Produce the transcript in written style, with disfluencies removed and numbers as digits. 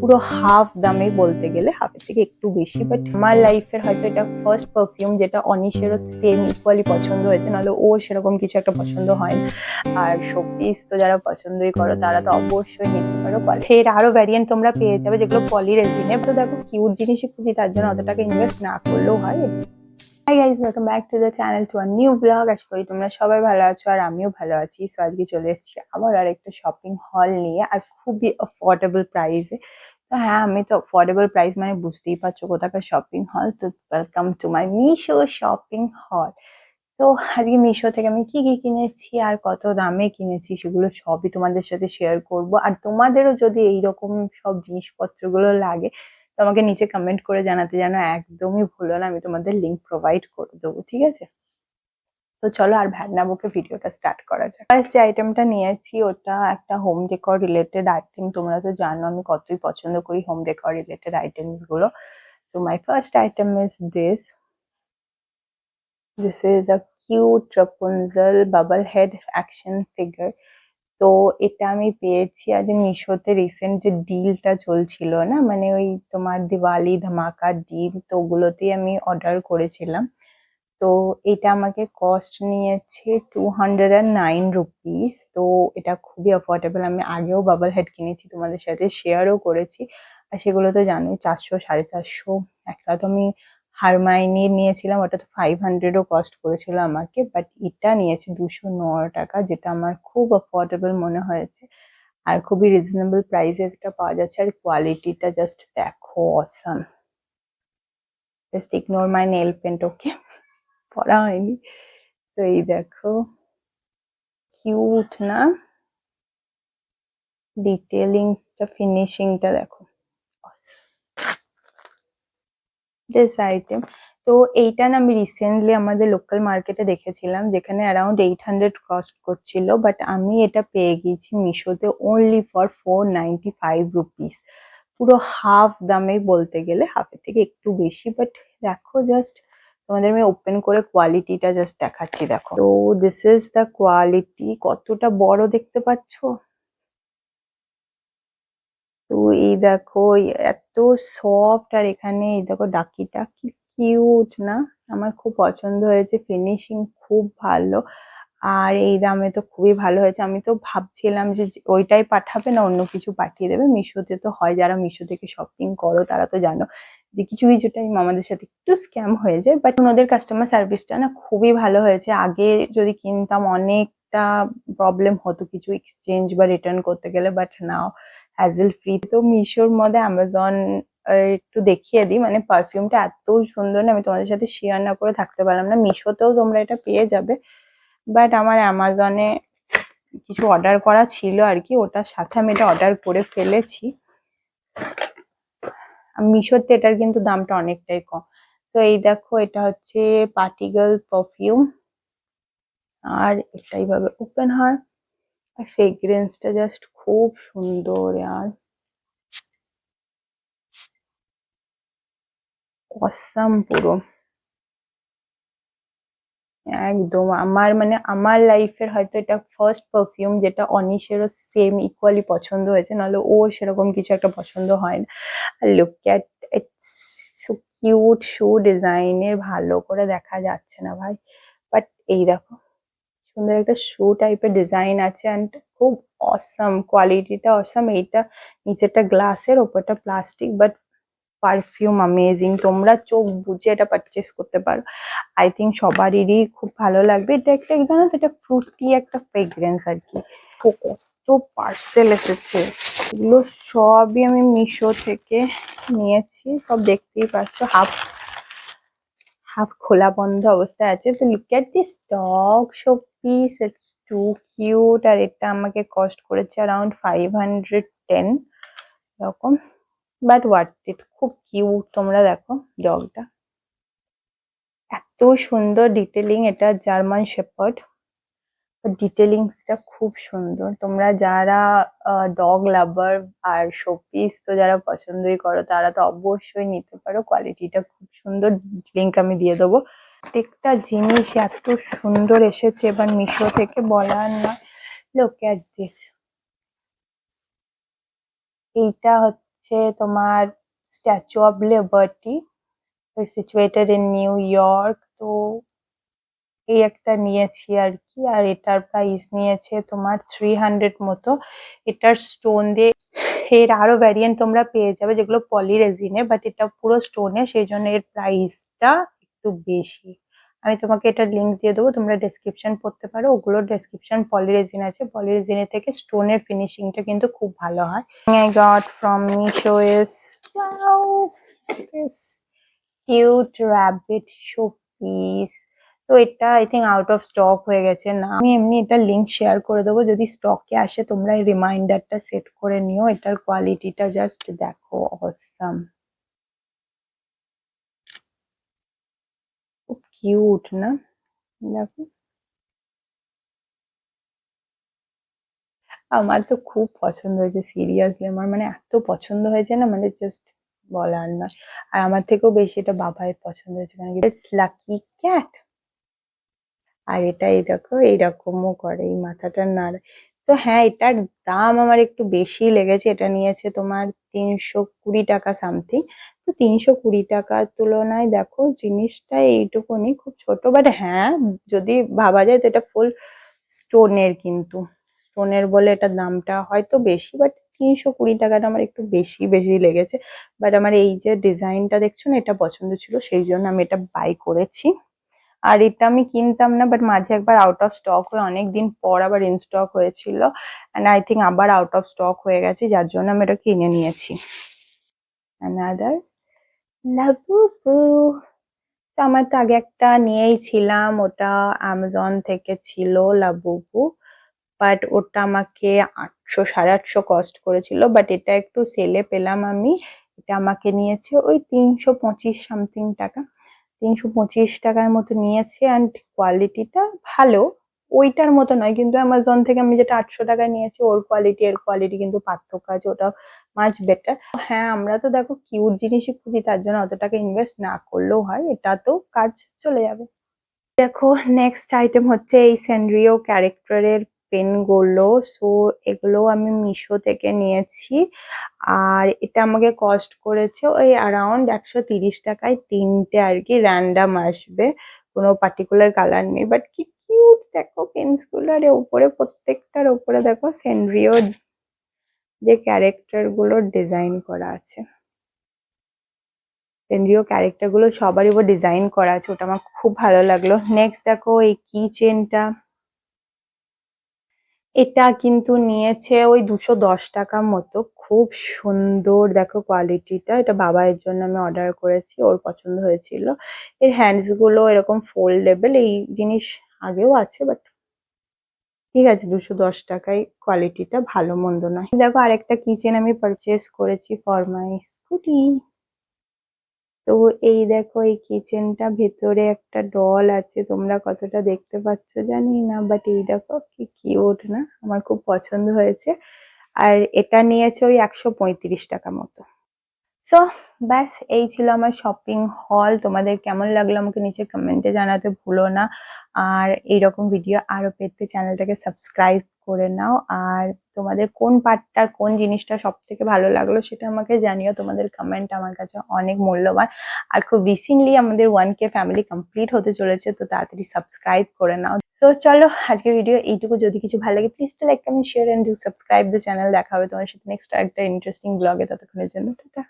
পুরো হাফ দামে, বলতে গেলে হাফের থেকে একটু বেশি। বাট আমার লাইফের হয়তো এটা ফার্স্ট পারফিউম যেটা অনিশেরও সেম ইকুয়ালি পছন্দ হয়েছে, নাহলে ওর সেরকম কিছু একটা পছন্দ হয় না। আর শোপিস তো যারা পছন্দই করো তারা তো অবশ্যই নিতে পারো। এর আরো ভ্যারিয়েন্ট তোমরা পেয়ে যাবে যেগুলো পলিরেজিনে। তো দেখো কিউট জিনিসই খুঁজি, তার জন্য অত টাকা ইনভেস্ট না করলেও হয়। Hi guys, welcome back to the channel, to a new blog. আশা করি তোমরা সবাই ভালো আছো আর আমিও ভালো আছি। সো আজকে চলে এসেছি আবার আর একটা শপিং হল নিয়ে, আর খুবই অ্যাফোর্ডেবল প্রাইসে। তো হ্যাঁ, আমি তো অ্যাফোর্ডেবল প্রাইস মানে বুঝতেই পারছো কোথাকার শপিং হল। তো welcome to my Meesho shopping হল। তো আজকে মিশো থেকে আমি কি কি কিনেছি আর কত দামে কিনেছি সেগুলো সবই তোমাদের সাথে শেয়ার করব। আর তোমাদেরও যদি এইরকম সব জিনিসপত্রগুলো লাগে তো আমাকে নিচে কমেন্ট করে জানাতে যেন একদমই ভুলো না, আমি তোমাদের লিঙ্ক প্রোভাইড করে দেবো, ঠিক আছে? তো চলো আর ভ্যাটনা বকে ভিডিওটা স্টার্ট করা যাক। ফার্স্ট যে আইটেমটা নিয়েছি ওটা একটা হোম ডেকর রিলেটেড আইটেম। তোমরা তো জানো আমি কতই পছন্দ করি হোম ডেকর রিলেটেড আইটেমস গুলো। So my first item is this is a cute Rapunzel bubble head action figure. তো এটা আমি পেয়েছি আজ মিশোতে। রিসেন্ট যে ডিলটা চলছিল না, মানে ওই তোমার দিওয়ালি ধামাকা ডিল, তো ওগুলোতেই আমি অর্ডার করেছিলাম। তো এটা আমাকে কস্ট নিয়েছে 209 রুপিস। তো এটা খুবই অ্যাফোর্ডেবল। আমি আগেও বাবল হেড কিনেছি, তোমাদের সাথে শেয়ারও করেছি। আর সেগুলো তো জানোই 400 450। একটা তো আমি হারমাইনি নিয়েছিলাম, ওটা তো 500ও কস্ট করেছিল আমাকে। বাট এটা নিয়েছে 209 টাকা, যেটা আমার খুব অ্যাফোর্ডেবল মনে হয়েছে। আর খুবই রিজনেবল প্রাইসে এটা পাওয়া যাচ্ছে। আর কোয়ালিটিটা জাস্ট দেখো, awesome. Just ignore my nail paint, okay? পড়া হয়নি। তো এই দেখো, কিউট না? ডিটেলিংসটা, ফিনিশিংটা দেখো, দিস আইটেম। তো এইটা না আমি রিসেন্টলি আমাদের লোকাল মার্কেটে দেখেছিলাম, যেখানে অ্যারাউন্ড 800 কস্ট করছিল। বাট আমি এটা পেয়ে গিয়েছি মিশোতে অনলি ফর 495 রুপিস। পুরো হাফ দামে, বলতে গেলে হাফের থেকে একটু বেশি। বাট দেখো জাস্ট, তোমাদের আমি ওপেন করে কোয়ালিটিটা জাস্ট দেখাচ্ছি, দেখো। তো দিস ইজ দ্য কোয়ালিটি। কতটা বড় দেখতে পাচ্ছ? তো এই দেখো, এত সফট। আর এখানে এই দেখো ডাকিটা কি কিউট না? আমার খুব পছন্দ হয়েছে, ফিনিশিং খুব ভালো। আর এই দামে তো খুবই ভালো হয়েছে। আমি তো ভাবছিলাম যে ওইটাই পাঠাবে না অন্য কিছু পাঠিয়ে দেবে। মিশোতে তো হয়, যারা মিশো থেকে শপিং করো তারা তো জানো যে কিছু কিছু টাইম আমাদের সাথে একটু স্ক্যাম হয়ে যায়। বাট ওদের কাস্টমার সার্ভিসটা না খুবই ভালো হয়েছে। আগে যদি কিনতাম অনেকটা প্রবলেম হতো কিছু এক্সচেঞ্জ বা রিটার্ন করতে গেলে, বাট নাও হ্যাজেল ফ্রি। তো মিশোর মধ্যে অ্যামাজন একটু দেখিয়ে দিই, মানে পারফিউমটা এত সুন্দর না, আমি তোমাদের সাথে শেয়ার না করে থাকতে পারলাম না। মিশোতেও তোমরা এটা পেয়ে যাবে, বাট আমার অ্যামাজনে কিছু অর্ডার করা ছিল আর কি, ওটার সাথে আমি এটা অর্ডার করে ফেলেছি। মিশোতে এটার কিন্তু দামটা অনেকটাই কম। তো এই দেখো, এটা হচ্ছে পার্টি গার্ল পারফিউম। আর এটা এইভাবে ওপেন হয়। আর ফ্রেগ্রেন্সটা জাস্ট খুব সুন্দর। আর অসাম পুরো, একদম আমার মানে আমার লাইফের হয়তো এটা ফার্স্ট পারফিউম যেটা অনিশেরও সেম ইকুয়ালি পছন্দ হয়েছে, নাহলে ওর সেরকম কিছু একটা পছন্দ হয় না। আর look at its, so cute. Shoe ডিজাইনের ভালো করে দেখা যাচ্ছে না ভাই, বাট এই দেখো সুন্দর একটা শু টাইপের ডিজাইন আছে। অ্যান্ড খুব অসাম, কোয়ালিটিটা অসাম। এইটা নিচেরটা গ্লাসের, ওপরটা প্লাস্টিক, বাট পারফিউম অ্যামেজিং। তোমরা চোখ বুজে এটা পারচেস করতে পারো। আই থিঙ্ক সবারই খুব ভালো লাগবে। এটা একটা জানো তো, এটা ফ্রুটি একটা ফ্রেগ্রেন্স আর কি। কত পার্সেল এসেছে, এগুলো সবই আমি মিশো থেকে নিয়েছি। সব দেখতেই পাচ্ছ, হাফ হাফ খোলা বন্ধ অবস্থায় আছে। তো look at this dog showpiece, it's too cute. আর এটা আমাকে কস্ট করেছে অ্যারাউন্ড 510 এরকম, বাট ওয়ার্থ ইট। খুব কিউট, তোমরা দেখো ডগটা এত সুন্দর ডিটেলিং। এটা জার্মান শেপার্ড, ডিটেলিংসটা খুব সুন্দর। তোমরা যারা ডগ লাভার আর শোপিস তো যারা পছন্দই করো তারা তো অবশ্যই নিতে পারো। কোয়ালিটিটা খুব সুন্দর, লিঙ্ক আমি দিয়ে দেবো। প্রত্যেকটা জিনিস এত সুন্দর এসেছে এবার মিশো থেকে, বলার না। Look at this. এইটা হচ্ছে তোমার statue of liberty, situated in new York. তো এই একটা নিয়েছি আর কি, আর এটার প্রাইস নিয়েছে তোমার 300 মতো। এটার স্টোন দিয়ে, এর আরো ভ্যারিয়েন্ট তোমরা পেয়ে যাবে যেগুলো পলি রেজিনে, বাট এটা পুরো স্টোনে, সেই জন্য এর প্রাইসটা একটু বেশি। আমি তোমাকে এটার লিঙ্ক দিয়ে দেবো, তোমরা ডেসক্রিপশন পড়তে পারো। ওগুলো ডেসক্রিপশন পলি রেজিন আছে, পলি রেজিনের থেকে স্টোনের ফিনিশিংটা কিন্তু খুব ভালো হয়। I got from Meesho is, wow, this cute rabbit showpiece. তো এটা I think out of stock হয়ে গেছে না। আমি এমনি এটা লিঙ্ক শেয়ার করে দেবো, যদি স্টকে আসে তোমরা এই রিমাইন্ডারটা সেট করে নিও। এটার কোয়ালিটিটা জাস্ট দেখো, অসাম, খুব কিউট না? দেখো, আমার তো খুব পছন্দ হয়েছে সিরিয়াসলি। আমার মানে এত পছন্দ হয়েছে না, মানে জাস্ট বলার না। আর আমার থেকেও বেশি এটা বাবাইয়ের পছন্দ হয়েছে, কারণ লাকি ক্যাট। আর এটা এই দেখো এইরকমও করে, এই মাথাটা নাড়ায়। তো হ্যাঁ, এটার দাম আমার একটু বেশি লেগেছে। এটা নিয়েছে তোমার 320 টাকা সামথিং। তো 320 টাকার তুলনায় দেখো জিনিসটা এইটুকুনি, খুব ছোট। বাট হ্যাঁ, যদি ভাবা যায় তো এটা ফুল স্টোনের, কিন্তু স্টোনের বলে এটার দামটা হয়তো বেশি, বাট 320 টাকাটা আমার একটু বেশি বেশি লেগেছে। বাট আমার এই যে ডিজাইনটা দেখছো না, এটা পছন্দ ছিল, সেই জন্য আমি এটা বাই করেছি। আর এটা আমি কিনতাম না, বাট মাঝে একবার আউট অফ স্টক হয়ে অনেকদিন পর আবার ইন স্টক হয়েছিল, অ্যান্ড আই থিঙ্ক আবার আউট অফ স্টক হয়ে গেছে, যার জন্য আমি এটা কিনে নিয়েছি। Another Labubu. আমার তো আগে একটা নিয়েই ছিলাম, ওটা অ্যামাজন থেকে ছিল, লাবুবু। বাট ওটা আমাকে 800, 850 কস্ট করেছিল। বাট এটা একটু সেলে পেলাম আমি। এটা আমাকে নিয়েছে ওই 325 সামথিং টাকা, 325 টাকার মতো নিয়েছে। অ্যান্ড কোয়ালিটিটা ভালো, ওইটার মতো নয়, কিন্তু অ্যামাজন থেকে আমি যেটা 800 টাকায় নিয়েছি, ওর কোয়ালিটি এর কোয়ালিটি কিন্তু পার্থক্য আছে, ওটা মাচ বেটার। হ্যাঁ, আমরা তো দেখো কিউট জিনিসই খুঁজি, তার জন্য অত টাকা ইনভেস্ট না করলেও হয়, এটা তো কাজ চলে যাবে। দেখো, নেক্সট আইটেম হচ্ছে এই স্যানরিও ক্যারেক্টারের পেনগুলো। সো এগুলো আমি মিশো থেকে নিয়েছি, আর এটা আমাকে কস্ট করেছে ওই অ্যারাউন্ড 130 টাকায় তিনটে আর কি। র্যান্ডাম আসবে, কোনো পার্টিকুলার কালার নেই, বাট কি কিউট দেখো পেন্সগুলো। আর উপরে প্রত্যেকটার উপরে দেখো স্যানরিও যে ক্যারেক্টার গুলো ডিজাইন করা আছে, স্যানরিও ক্যারেক্টার গুলো সবারই উপর ডিজাইন করা আছে, ওটা আমার খুব ভালো লাগলো। নেক্সট দেখো এই কি চেনটা, এটা কিন্তু নিয়েছে ওই 210 টাকা মতো। খুব সুন্দর দেখো কোয়ালিটিটা। এটা বাবাইয়ের জন্য আমি অর্ডার করেছি, ওর পছন্দ হয়েছিল। এর হ্যান্ডস গুলো এরকম ফোল্ডেবল, এই জিনিস আগেও আছে, বাট ঠিক আছে, 210 টাকায় কোয়ালিটিটা ভালো মন্দ নয়। দেখো আরেকটা কিচেন আমি পারচেস করেছি ফর মাই স্কুটি। তো এই দেখো এই কিচেনটা, ভেতরে একটা ডল আছে, তোমরা কতটা দেখতে পাচ্ছ জানি না, বাট এই দেখো কি কিউট না, আমার খুব পছন্দ হয়েছে। আর এটা নিয়েছে ওই 135 টাকা মতো। সো ব্যাস, এই ছিল আমার শপিং হল। তোমাদের কেমন লাগলো আমাকে নিচে কমেন্টে জানাতে ভুলো না। আর এইরকম ভিডিও আরো পেতে চ্যানেলটাকে সাবস্ক্রাইব করে নাও। আর তোমাদের কোন পার্টটা, কোন জিনিসটা সব থেকে ভালো লাগলো সেটা আমাকে জানিও। তোমাদের কমেন্ট আমার কাছে অনেক মূল্যবান। আর খুব রিসেন্টলি আমাদের 1K ফ্যামিলি কমপ্লিট হতে চলেছে, তো তাড়াতাড়ি সাবস্ক্রাইব করে নাও। তো চলো, আজকের ভিডিও এইটুকু। যদি কিছু ভালো লাগে please to like, comment, share and do subscribe the channel. দেখা হবে তোমার সাথে নেক্সট একটা ইন্টারেস্টিং ব্লগে। ততক্ষণের জন্য টাটা।